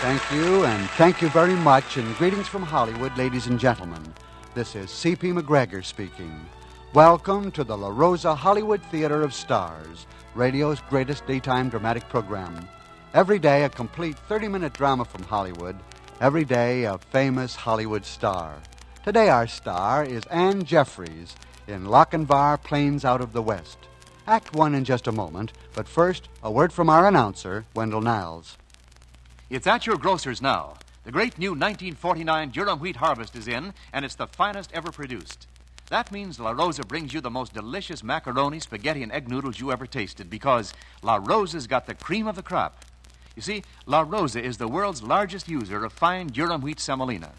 Thank you, and thank you very much, and greetings from Hollywood, ladies and gentlemen. This is C.P. McGregor speaking. Welcome to the La Rosa Hollywood Theater of Stars, radio's greatest daytime dramatic program. Every day, a complete 30-minute drama from Hollywood. Every day, a famous Hollywood star. Today, our star is Anne Jeffries in Lochinvar, Plains Out of the West. Act one in just a moment, but first, a word from our announcer, Wendell Niles. It's at your grocer's now. The great new 1949 durum wheat harvest is in, and it's the finest ever produced. That means La Rosa brings you the most delicious macaroni, spaghetti, and egg noodles you ever tasted, because La Rosa's got the cream of the crop. You see, La Rosa is the world's largest user of fine durum wheat semolina.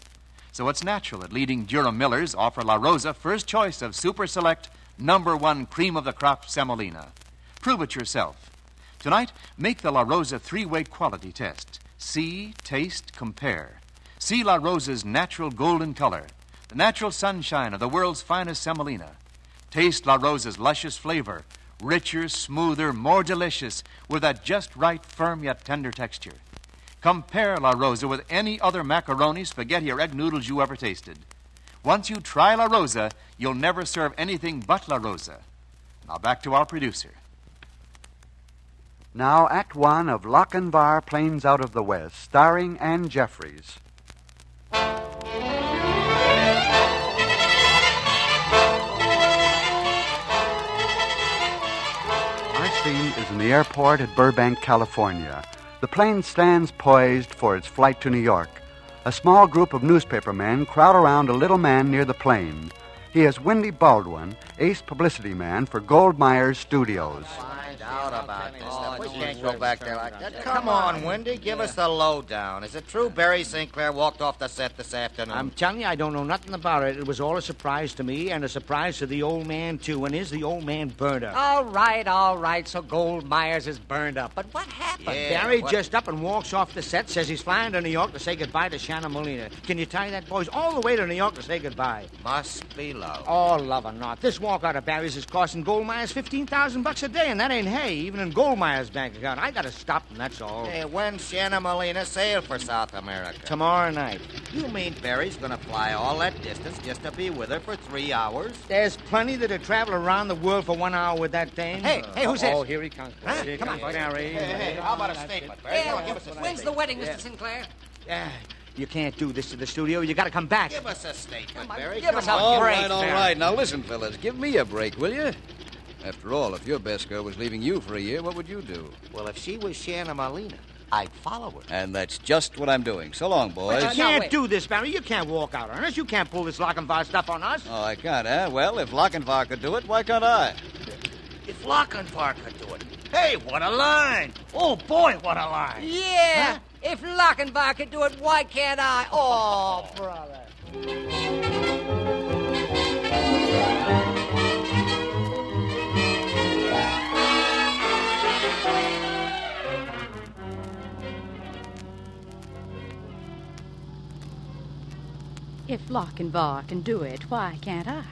So it's natural that leading durum millers offer La Rosa first choice of super select #1 cream of the crop semolina. Prove it yourself. Tonight, make the La Rosa three-way quality test. See, taste, compare. See La Rosa's natural golden color, the natural sunshine of the world's finest semolina. Taste La Rosa's luscious flavor, richer, smoother, more delicious, with that just right, firm yet tender texture. Compare La Rosa with any other macaroni, spaghetti, or egg noodles you ever tasted. Once you try La Rosa, you'll never serve anything but La Rosa. Now back to our producer. Now, Act one of Lochinvar, Plains Out of the West, starring Anne Jeffries. Our scene is in the airport at Burbank, California. The plane stands poised for its flight to New York. A small group of newspaper men crowd around a little man near the plane. He is Wendy Baldwin, ace publicity man for Goldmeyer's Studios. Find out about this stuff. We can't go back there like that. Come on, Wendy, give us the lowdown. Is it true Barry Sinclair walked off the set this afternoon? I'm telling you, I don't know nothing about it. It was all a surprise to me and a surprise to the old man, too. And is the old man burned up? All right. So Gold Myers is burned up. But what happened? Barry just up and walks off the set, says he's flying to New York to say goodbye to Shanna Molina. Can you tie that, boys? All the way to New York to say goodbye. Must be low. Oh, love or not. This walkout of Barry's is costing Gold Myers $15,000 a day, and that ain't hay, even in Gold Myers' bank account. I gotta stop them, that's all. Hey, when's Shanna Molina sail for South America? Tomorrow night. You mean Barry's gonna fly all that distance just to be with her for 3 hours? There's plenty that'll travel around the world for 1 hour with that thing. Hey, who's this? Oh, here he comes. Huh? Here Come comes on. Barry. Hey, how about a statement, Barry? Come on, give us a When's statement. the wedding, Mr. Sinclair? You can't do this to the studio. You gotta come back. Give us a statement, Come on, Barry. give us a All break, right, all Barry. right. Now listen, fellas. Give me a break, will you? After all, if your best girl was leaving you for a year, what would you do? Well, if she was Shanna Molina, I'd follow her. And that's just what I'm doing. So long, boys. You no, can't wait. do this, Barry. You can't walk out on us. You can't pull this Lochinvar stuff on us. Oh, I can't, eh? Well, if Lochinvar could do it, why can't I? If Lochinvar could do it. Hey, what a line! Oh, boy, what a line! Yeah. If Lochinvar could do it, why can't I? Oh, brother. If Lochinvar can do it, why can't I?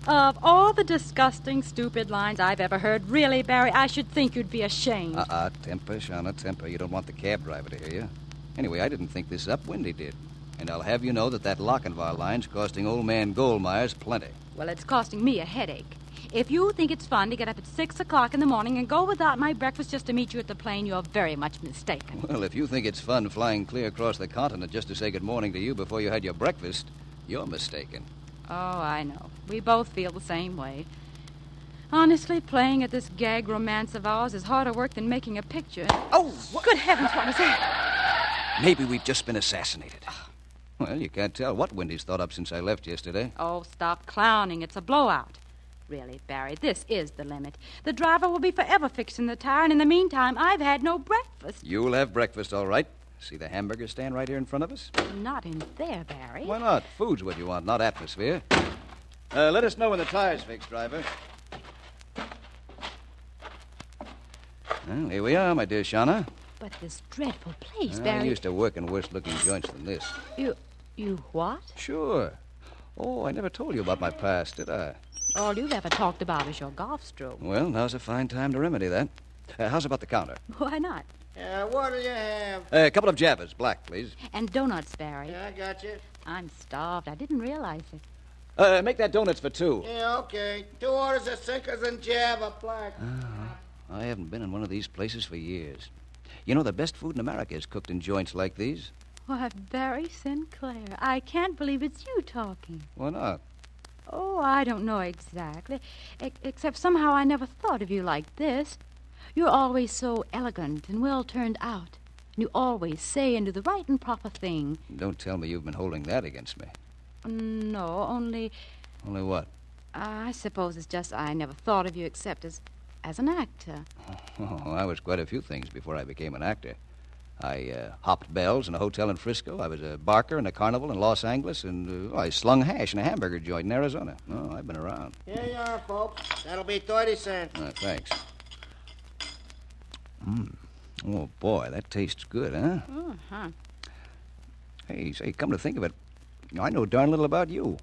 Of all the disgusting, stupid lines I've ever heard, really, Barry, I should think you'd be ashamed. Temper, Shauna, temper. You don't want the cab driver to hear you. Anyway, I didn't think this up. Wendy did. And I'll have you know that Lochinvar line's costing old man Goldmeyer's plenty. Well, it's costing me a headache. If you think it's fun to get up at 6 o'clock in the morning and go without my breakfast just to meet you at the plane, you're very much mistaken. Well, if you think it's fun flying clear across the continent just to say good morning to you before you had your breakfast, you're mistaken. Oh, I know. We both feel the same way. Honestly, playing at this gag romance of ours is harder work than making a picture. Oh, Good heavens, what was that? Maybe we've just been assassinated. Well, you can't tell what Wendy's thought up since I left yesterday. Oh, stop clowning. It's a blowout. Really, Barry, this is the limit. The driver will be forever fixing the tire, and in the meantime, I've had no breakfast. You'll have breakfast, all right. See the hamburger stand right here in front of us? Not in there, Barry. Why not? Food's what you want, not atmosphere. Let us know when the tire's fixed, driver. Well, here we are, my dear Shauna. But this dreadful place, I Barry. used to work in worse-looking joints than this. You what? Sure. Oh, I never told you about my past, did I? All you've ever talked about is your golf stroke. Well, now's a fine time to remedy that. How's about the counter? Why not? What'll you have? A couple of Javas, black, please. And donuts, Barry. Yeah, I got you. I'm starved. I didn't realize it. Make that donuts for 2. Yeah, okay. 2 orders of Sinkers and Java black. I haven't been in one of these places for years. You know, the best food in America is cooked in joints like these. Why, Barry Sinclair, I can't believe it's you talking. Why not? Oh, I don't know exactly. Except somehow I never thought of you like this. You're always so elegant and well turned out. And you always say and do the right and proper thing. Don't tell me you've been holding that against me. No, only... Only what? I suppose it's just I never thought of you except as an actor. Oh, I was quite a few things before I became an actor. I hopped bells in a hotel in Frisco. I was a barker in a carnival in Los Angeles. And I slung hash in a hamburger joint in Arizona. Oh, I've been around. Here you are, folks. That'll be 30 cents. Thanks. Oh, boy, that tastes good, huh? Uh-huh. Hey, say, come to think of it, I know darn little about you.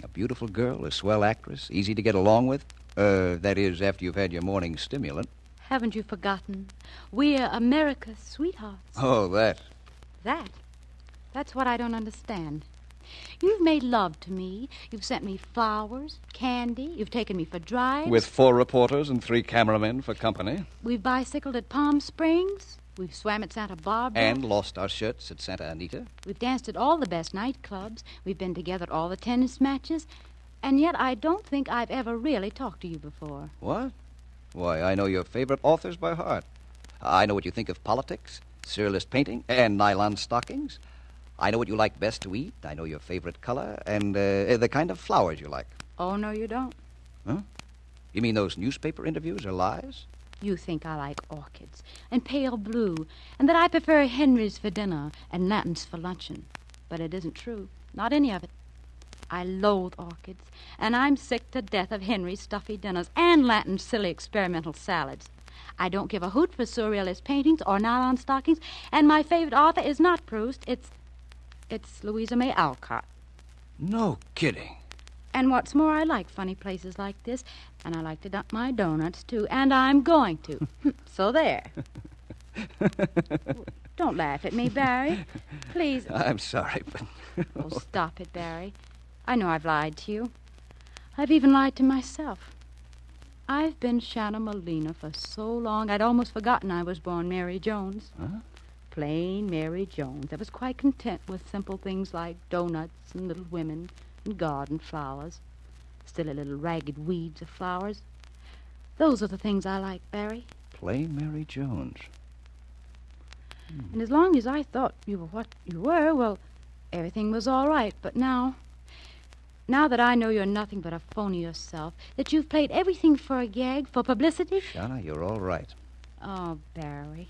A beautiful girl, a swell actress, easy to get along with. That is, after you've had your morning stimulant. Haven't you forgotten? We're America's sweethearts. Oh, that. That's what I don't understand. You've made love to me. You've sent me flowers, candy. You've taken me for drives. With 4 reporters and 3 cameramen for company. We've bicycled at Palm Springs. We've swam at Santa Barbara. And lost our shirts at Santa Anita. We've danced at all the best nightclubs. We've been together at all the tennis matches. And yet I don't think I've ever really talked to you before. What? Why, I know your favorite authors by heart. I know what you think of politics, surrealist painting, and nylon stockings. I know what you like best to eat. I know your favorite color and the kind of flowers you like. Oh, no, you don't. Huh? You mean those newspaper interviews are lies? You think I like orchids and pale blue, and that I prefer Henry's for dinner and Lanton's for luncheon. But it isn't true. Not any of it. I loathe orchids, and I'm sick to death of Henry's stuffy dinners and Lanton's silly experimental salads. I don't give a hoot for surrealist paintings or nylon stockings, and my favorite author is not Proust. It's Louisa May Alcott. No kidding. And what's more, I like funny places like this, and I like to dump my donuts, too, and I'm going to. So there. Don't laugh at me, Barry. Please. I'm sorry, but... Oh, stop it, Barry. I know I've lied to you. I've even lied to myself. I've been Shanna Molina for so long, I'd almost forgotten I was born Mary Jones. Huh? Plain Mary Jones. I was quite content with simple things like donuts and little women and garden flowers. Silly little ragged weeds of flowers. Those are the things I like, Barry. Plain Mary Jones. And as long as I thought you were what you were, well, everything was all right. But now that I know you're nothing but a phony yourself, that you've played everything for a gag, for publicity... Shauna, you're all right. Oh, Barry,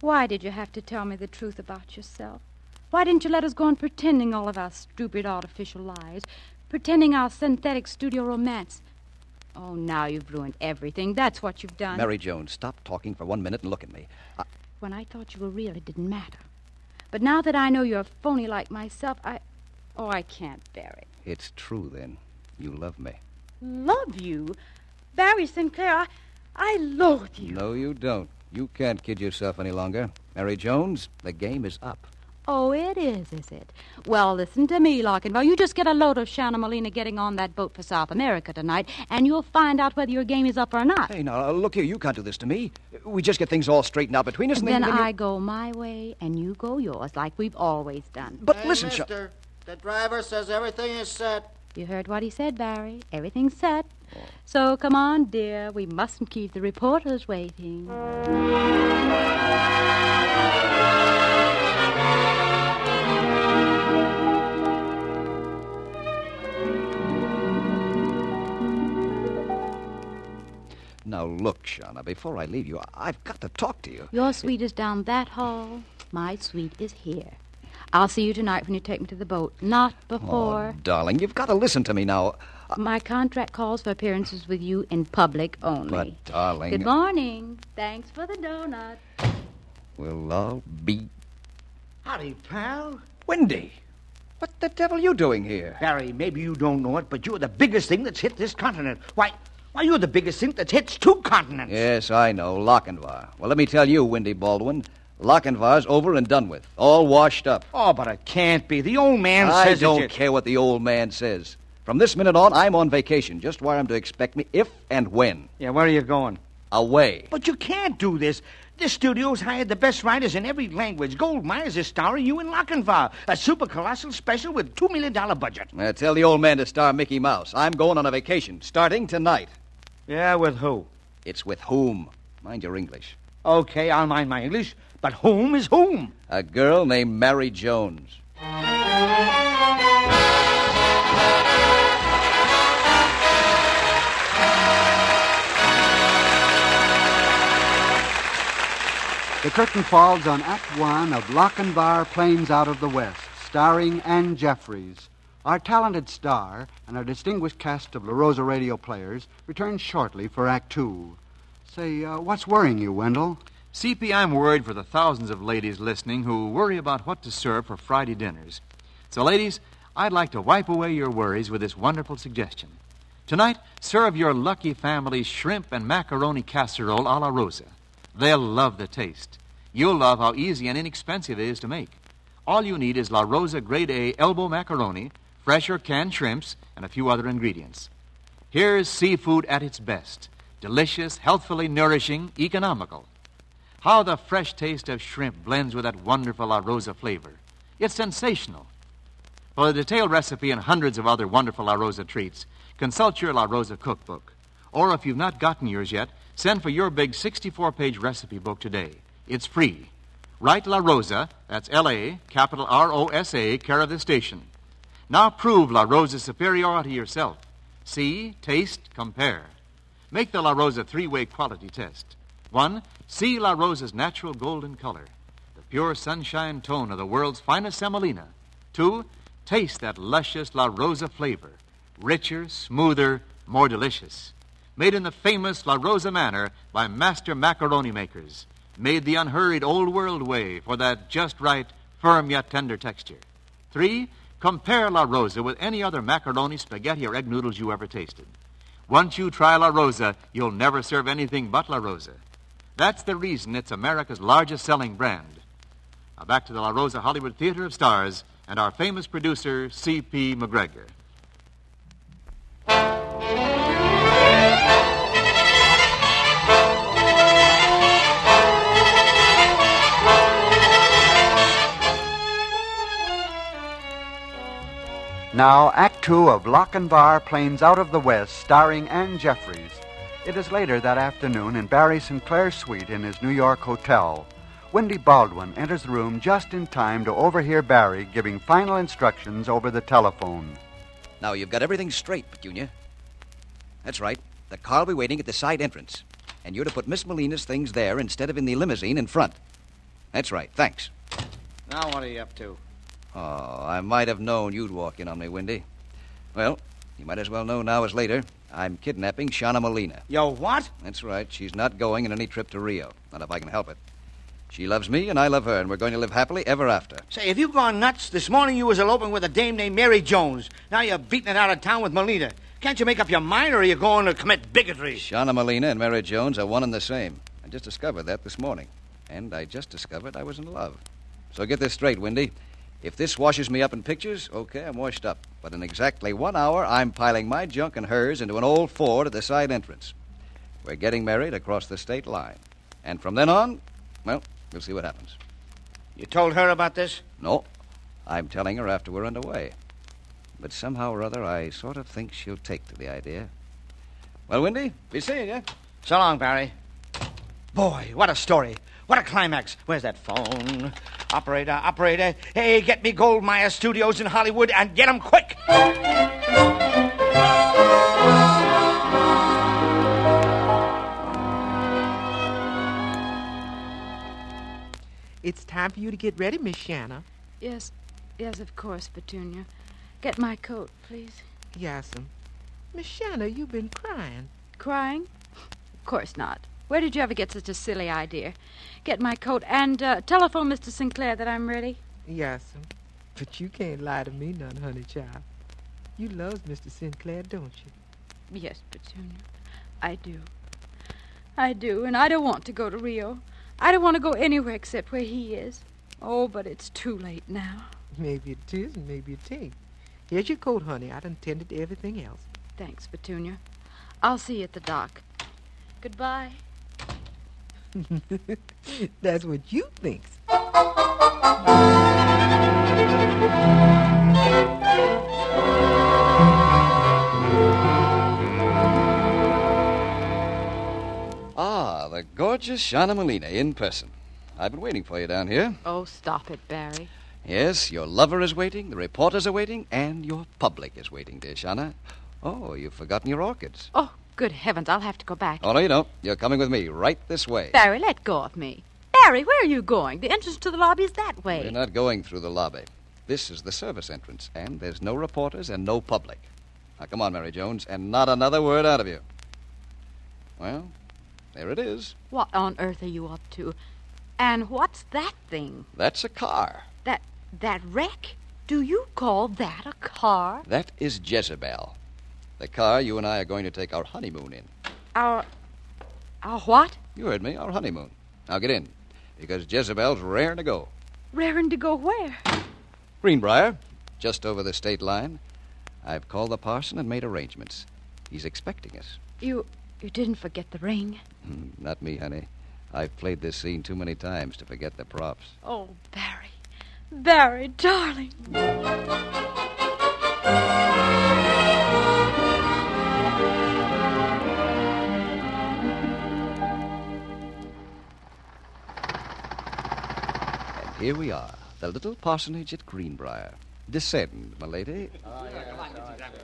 why did you have to tell me the truth about yourself? Why didn't you let us go on pretending all of our stupid artificial lives, pretending our synthetic studio romance? Oh, now you've ruined everything. That's what you've done. Mary Jones, stop talking for 1 minute and look at me. When I thought you were real, it didn't matter. But now that I know you're a phony like myself, I can't bear it. It's true, then. You love me. Love you? Barry Sinclair, I loathe you. No, you don't. You can't kid yourself any longer. Mary Jones, the game is up. Oh, it is it? Well, listen to me, Lochinvar. You just get a load of Shanna Molina getting on that boat for South America tonight, and you'll find out whether your game is up or not. Hey, now, look here. You can't do this to me. We just get things all straightened out between us, and then then I go my way, and you go yours, like we've always done. But Hey, listen, mister, the driver says everything is set. You heard what he said, Barry. Everything's set. So come on, dear. We mustn't keep the reporters waiting. Now, look, Shauna, before I leave you, I've got to talk to you. Your suite is down that hall. My suite is here. I'll see you tonight when you take me to the boat. Not before. Oh, darling, you've got to listen to me now. My contract calls for appearances with you in public only. But, darling... Good morning. Thanks for the donut. We'll all be... Howdy, pal. Wendy! What the devil are you doing here? Barry, maybe you don't know it, but you're the biggest thing that's hit this continent. Why, Why, you're the biggest thing that hits 2 continents. Yes, I know. Lochinvar. Well, let me tell you, Windy Baldwin, Lochinvar's over and done with. All washed up. Oh, but it can't be. The old man I says don't care what the old man says. From this minute on, I'm on vacation. Just where I'm to expect me, if and when. Yeah, where are you going? Away. But you can't do this. This studio's hired the best writers in every language. Gold Myers is starring you in Lochinvar, a super colossal special with $2 million budget. Tell the old man to star Mickey Mouse. I'm going on a vacation, starting tonight. Yeah, with who? It's with whom? Mind your English. Okay, I'll mind my English, but whom is whom? A girl named Mary Jones. The curtain falls on Act One of Lochinvar Plains Out of the West, starring Ann Jeffries. Our talented star and our distinguished cast of La Rosa radio players return shortly for Act Two. Say, what's worrying you, Wendell? CP, I'm worried for the thousands of ladies listening who worry about what to serve for Friday dinners. So, ladies, I'd like to wipe away your worries with this wonderful suggestion. Tonight, serve your lucky family's shrimp and macaroni casserole a la Rosa. They'll love the taste. You'll love how easy and inexpensive it is to make. All you need is La Rosa Grade A elbow macaroni, fresh or canned shrimps, and a few other ingredients. Here's seafood at its best. Delicious, healthfully nourishing, economical. How the fresh taste of shrimp blends with that wonderful La Rosa flavor. It's sensational. For a detailed recipe and hundreds of other wonderful La Rosa treats, consult your La Rosa cookbook. Or if you've not gotten yours yet, send for your big 64-page recipe book today. It's free. Write La Rosa, that's L-A, capital R-O-S-A, care of this station. Now prove La Rosa's superiority yourself. See, taste, compare. Make the La Rosa 3-way quality test. 1, see La Rosa's natural golden color, the pure sunshine tone of the world's finest semolina. 2, taste that luscious La Rosa flavor, richer, smoother, more delicious. Made in the famous La Rosa manner by master macaroni makers. Made the unhurried old world way for that just right, firm yet tender texture. 3, compare La Rosa with any other macaroni, spaghetti, or egg noodles you ever tasted. Once you try La Rosa, you'll never serve anything but La Rosa. That's the reason it's America's largest selling brand. Now back to the La Rosa Hollywood Theater of Stars and our famous producer, C.P. McGregor. Now, Act Two of Lochinvar Plains Out of the West, starring Ann Jeffries. It is later that afternoon in Barry Sinclair's suite in his New York hotel. Windy Baldwin enters the room just in time to overhear Barry giving final instructions over the telephone. Now, you've got everything straight, Petunia. That's right. The car will be waiting at the side entrance. And you're to put Miss Molina's things there instead of in the limousine in front. That's right. Thanks. Now what are you up to? Oh, I might have known you'd walk in on me, Windy. Well, you might as well know now as later. I'm kidnapping Shauna Molina. Yo, what? That's right. She's not going on any trip to Rio. Not if I can help it. She loves me, and I love her, and we're going to live happily ever after. Say, have you gone nuts? This morning you was eloping with a dame named Mary Jones. Now you're beating it out of town with Molina. Can't you make up your mind, or are you going to commit bigotry? Shauna Molina and Mary Jones are one and the same. I just discovered that this morning. And I just discovered I was in love. So get this straight, Windy. If this washes me up in pictures, okay, I'm washed up. But in exactly 1 hour, I'm piling my junk and hers into an old Ford at the side entrance. We're getting married across the state line. And from then on, well, we'll see what happens. You told her about this? No, I'm telling her after we're underway. But somehow or other, I sort of think she'll take to the idea. Well, Windy, be seeing you. So long, Barry. Boy, what a story. What a climax. Where's that phone? Operator. Hey, get me Goldmeyer Studios in Hollywood and get 'em quick. It's time for you to get ready, Miss Shanna. Yes, of course, Petunia. Get my coat, please. Yes'm. Miss Shanna, you've been crying. Crying? Of course not. Where did you ever get such a silly idea? Get my coat and telephone Mr. Sinclair that I'm ready. Yes'm. But you can't lie to me none, honey child. You loves Mr. Sinclair, don't you? Yes, Petunia. I do. I do, and I don't want to go to Rio. I don't want to go anywhere except where he is. Oh, but it's too late now. Maybe it is and maybe it ain't. Here's your coat, honey. I'd intended to everything else. Thanks, Petunia. I'll see you at the dock. Goodbye. That's what you think. Ah, the gorgeous Shauna Molina in person. I've been waiting for you down here. Oh, stop it, Barry. Yes, your lover is waiting, the reporters are waiting, and your public is waiting, dear Shauna. Oh, you've forgotten your orchids. Oh, good heavens, I'll have to go back. Oh, no, you don't. You're coming with me right this way. Barry, let go of me. Barry, where are you going? The entrance to the lobby is that way. We're not going through the lobby. This is the service entrance, and there's no reporters and no public. Now, come on, Mary Jones, and not another word out of you. Well, there it is. What on earth are you up to? And what's that thing? That's a car. That wreck? Do you call that a car? That is Jezebel. The car you and I are going to take our honeymoon in. Our what? You heard me, our honeymoon. Now get in, because Jezebel's raring to go. Raring to go where? Greenbrier, just over the state line. I've called the parson and made arrangements. He's expecting us. You didn't forget the ring? Not me, honey. I've played this scene too many times to forget the props. Oh, Barry. Barry, darling. And here we are, the little parsonage at Greenbrier. Descend, my lady.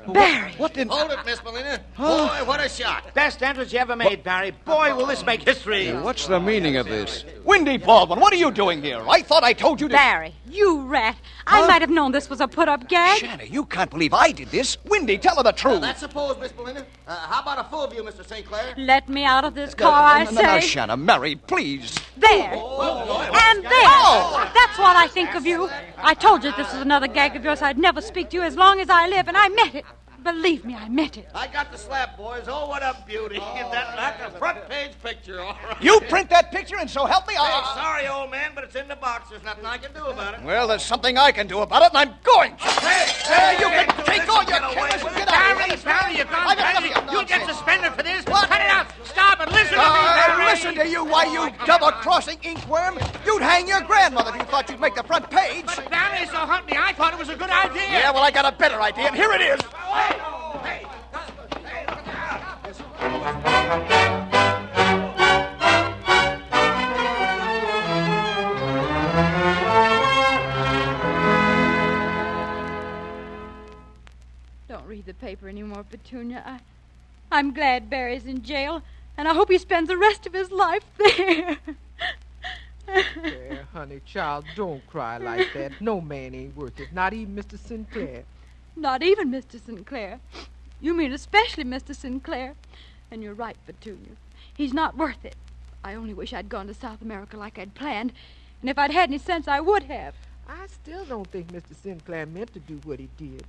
Barry! What did... Hold it, Miss Molina. Boy, what a shot. Best entrance you ever made, Barry. Boy, will this make history. What's the meaning of this? Windy Baldwin, what are you doing here? I thought I told you to... Barry, you rat. I might have known this was a put-up gag. Shanna, you can't believe I did this. Windy, tell her the truth. That's supposed, Miss Molina. How about a full view, Mr. St. Clair? Let me out of this car, I say. No, Shanna, Mary, please. There. And there. That's what I think of you. I told you this was another gag of yours. I'd never speak to you as long as I live, and I meant it. Believe me, I meant it. I got the slap, boys. Oh, what a beauty. Isn't that like a front-page picture, all right? You print that picture, and so help me, Hey, sorry, old man, but it's in the box. There's nothing I can do about it. Well, there's something I can do about it, and I'm going to. Hey, you can take all your cameras and get out of here. Barry, you've gone I've had crazy. enough of You'll get nonsense. suspended for this. What? Cut it out. Stop and listen to me, Barry. Listen to you, why, you double-crossing inkworm. You'd hang your grandmother if you thought you'd make the front page. But Barry, so help me, I thought it was a good idea. Yeah, well, I got a better idea, and here it is. Don't read the paper anymore, Petunia. I'm glad Barry's in jail, and I hope he spends the rest of his life there. There, honey, child, don't cry like that. No man ain't worth it, not even Mr. Sinclair. Not even Mr. Sinclair. You mean especially Mr. Sinclair. And you're right, Petunia. He's not worth it. I only wish I'd gone to South America like I'd planned. And if I'd had any sense, I would have. I still don't think Mr. Sinclair meant to do what he did.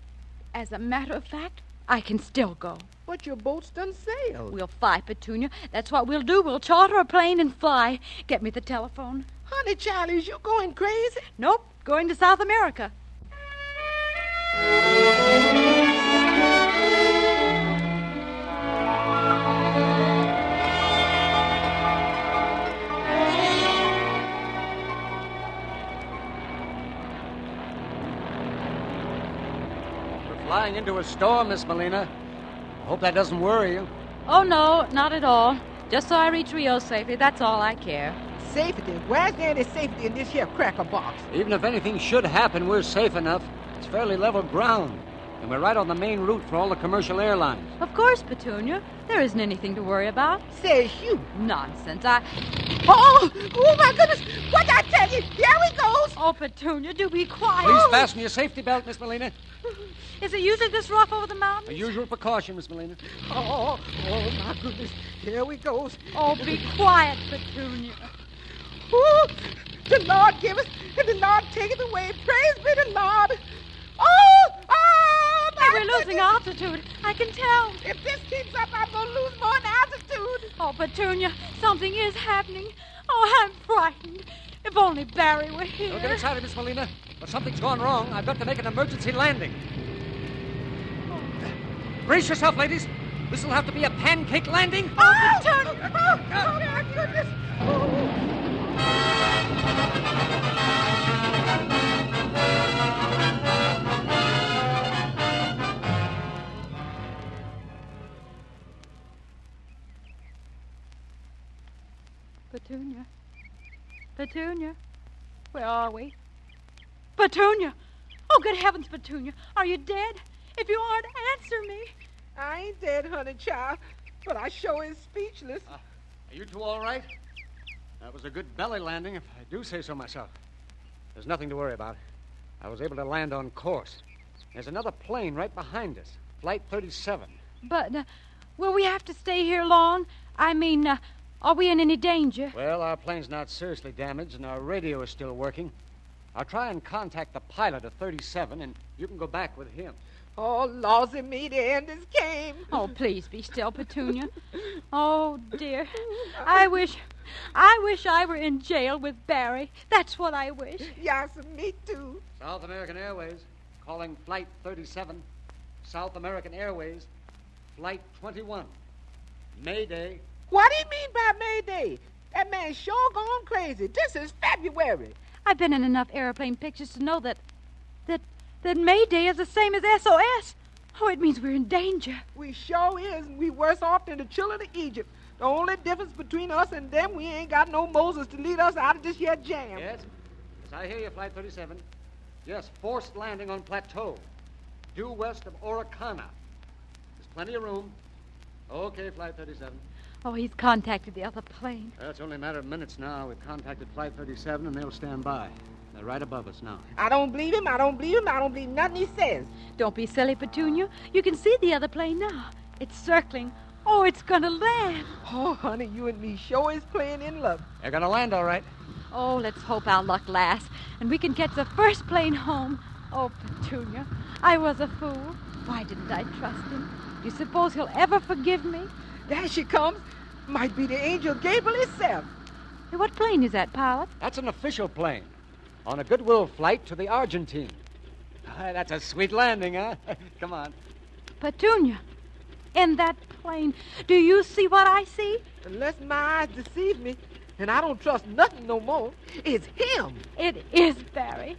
As a matter of fact, I can still go. But your boat's done sailed. We'll fly, Petunia. That's what we'll do. We'll charter a plane and fly. Get me the telephone. Honey, child, is you going crazy? Nope, going to South America. Flying into a storm, Miss Molina. I hope that doesn't worry you. Oh, no, not at all. Just so I reach Rio safely, that's all I care. Safety? Where's there any safety in this here cracker box? Even if anything should happen, we're safe enough. It's fairly level ground. And we're right on the main route for all the commercial airlines. Of course, Petunia. There isn't anything to worry about. Says you. Nonsense. Oh, my goodness. What I tell you? Here we goes. Oh, Petunia, do be quiet. Please fasten your safety belt, Miss Molina. Is it usually this rough over the A mountains? usual precaution, Miss Molina. Oh, my goodness. Here we goes. Oh, be quiet, Petunia. Ooh, the Lord give us, and the Lord take it away. Praise be the Lord. Oh, my We're losing altitude. I can tell. If this keeps up, I'm going to lose more than altitude. Oh, Petunia, something is happening. Oh, I'm frightened. If only Barry were here. Don't get excited, Miss Molina. But something's gone wrong. I've got to make an emergency landing. Brace yourself, ladies. This will have to be a pancake landing. Oh, Petunia! Oh, my goodness. Petunia. Petunia. Where are we? Petunia! Oh, good heavens, Petunia. Are you dead? If you aren't, answer me. I ain't dead, honey child, but I sure is speechless. Are you two all right? That was a good belly landing, if I do say so myself. There's nothing to worry about. I was able to land on course. There's another plane right behind us, Flight 37. But, will we have to stay here long? I mean, are we in any danger? Well, our plane's not seriously damaged, and our radio is still working. I'll try and contact the pilot of 37, and you can go back with him. Oh, lawsy me, the end is came. Oh, please be still, Petunia. Oh, dear. I wish I were in jail with Barry. That's what I wish. Yes, me too. South American Airways, calling Flight 37. South American Airways, Flight 21. Mayday. What do you mean by Mayday? That man's sure gone crazy. This is February. I've been in enough airplane pictures to know that Mayday is the same as SOS. Oh, it means we're in danger. We sure is, and we worse off than the children of Egypt. The only difference between us and them, we ain't got no Moses to lead us out of this here jam. Yes? Yes, I hear you, Flight 37. Yes, forced landing on plateau, due west of Oricana. There's plenty of room. Okay, Flight 37. Oh, he's contacted the other plane. It's only a matter of minutes now. We've contacted Flight 37, and they'll stand by. They're right above us now. I don't believe him. I don't believe him. I don't believe nothing he says. Don't be silly, Petunia. You can see the other plane now. It's circling. Oh, it's going to land. Oh, honey, you and me sure is playing in love. They're going to land all right. Oh, let's hope our luck lasts, and we can catch the first plane home. Oh, Petunia, I was a fool. Why didn't I trust him? Do you suppose he'll ever forgive me? There she comes. Might be the angel Gabriel himself. Hey, what plane is that, pilot? That's an official plane. On a goodwill flight to the Argentine. That's a sweet landing, huh? Come on. Petunia, in that plane, do you see what I see? Unless my eyes deceive me, and I don't trust nothing no more, it's him. It is Barry.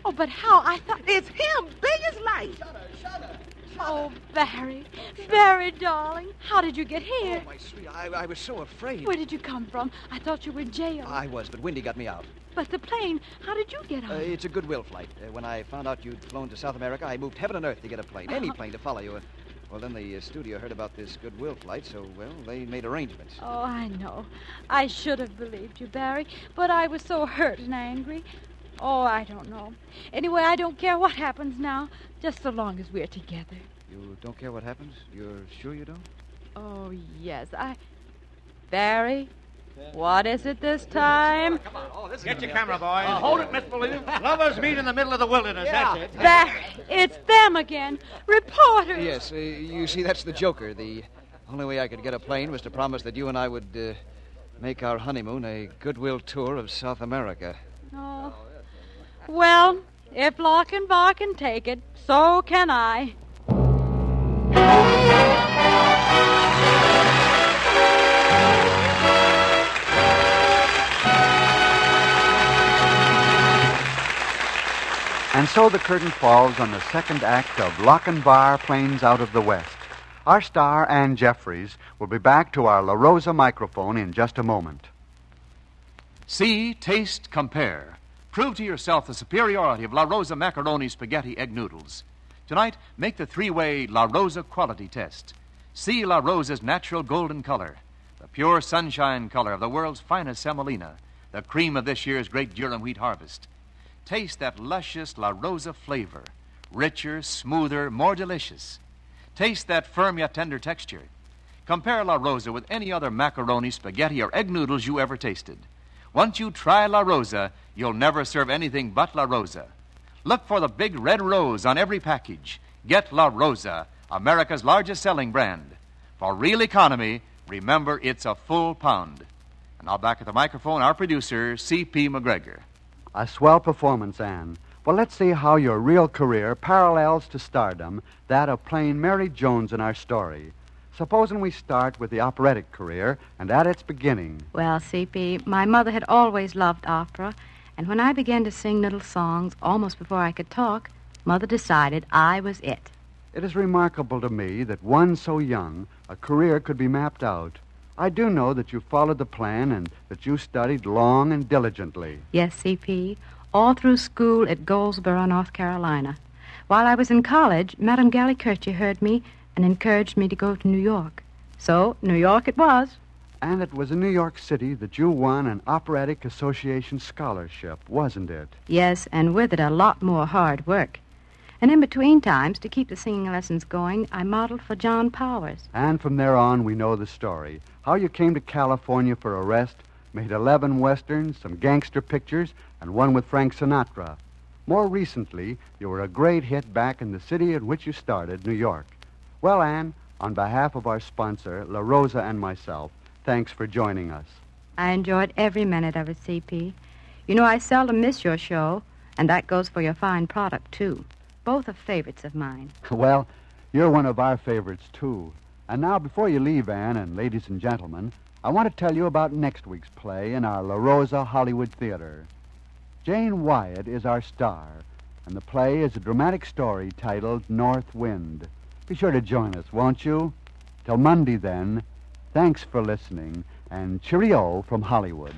Oh, but how? I thought... It's him, big as life. Shut her. Oh, Barry. Barry, darling. How did you get here? Oh, my sweet, I was so afraid. Where did you come from? I thought you were in jail. I was, but Wendy got me out. But the plane, how did you get on? It's a goodwill flight. When I found out you'd flown to South America, I moved heaven and earth to get a plane, any plane to follow you. Well, then the studio heard about this goodwill flight, so, well, they made arrangements. Oh, I know. I should have believed you, Barry, but I was so hurt and angry. Oh, I don't know. Anyway, I don't care what happens now, just so long as we're together. You don't care what happens? You're sure you don't? Oh, yes, Barry, what is it this time? Come on. Oh, get your camera, boys. Hold it, Miss Molina. Lovers meet in the middle of the wilderness. That's it. Barry, it's them again. Reporters. Yes, you see, that's the joker. The only way I could get a plane was to promise that you and I would make our honeymoon a goodwill tour of South America. Oh. Well, if Lochinvar can take it, so can I. And so the curtain falls on the second act of Lochinvar Planes Out of the West. Our star, Ann Jeffries, will be back to our La Rosa microphone in just a moment. See, taste, compare. Prove to yourself the superiority of La Rosa macaroni spaghetti egg noodles. Tonight, make the three-way La Rosa quality test. See La Rosa's natural golden color, the pure sunshine color of the world's finest semolina, the cream of this year's great durum wheat harvest. Taste that luscious La Rosa flavor, richer, smoother, more delicious. Taste that firm yet tender texture. Compare La Rosa with any other macaroni, spaghetti, or egg noodles you ever tasted. Once you try La Rosa, you'll never serve anything but La Rosa. Look for the big red rose on every package. Get La Rosa, America's largest selling brand. For real economy, remember it's a full pound. And now back at the microphone, our producer, C.P. McGregor. A swell performance, Anne. Well, let's see how your real career parallels to stardom that of playing Mary Jones in our story. Supposing we start with the operatic career and at its beginning. Well, C.P., my mother had always loved opera, and when I began to sing little songs almost before I could talk, Mother decided I was it. It is remarkable to me that one so young, a career could be mapped out. I do know that you followed the plan and that you studied long and diligently. Yes, C.P., all through school at Goldsboro, North Carolina. While I was in college, Madame Gallicucci heard me and encouraged me to go to New York. So, New York it was. And it was in New York City that you won an Operatic Association scholarship, wasn't it? Yes, and with it a lot more hard work. And in between times, to keep the singing lessons going, I modeled for John Powers. And from there on, we know the story. How you came to California for a rest, made 11 westerns, some gangster pictures, and one with Frank Sinatra. More recently, you were a great hit back in the city in which you started, New York. Well, Anne, on behalf of our sponsor, La Rosa, and myself, thanks for joining us. I enjoyed every minute of it, C.P. You know, I seldom miss your show, and that goes for your fine product, too. Both are favorites of mine. Well, you're one of our favorites, too. And now, before you leave, Anne, and ladies and gentlemen, I want to tell you about next week's play in our La Rosa Hollywood Theater. Jane Wyatt is our star, and the play is a dramatic story titled North Wind. Be sure to join us, won't you? Till Monday, then, thanks for listening, and cheerio from Hollywood.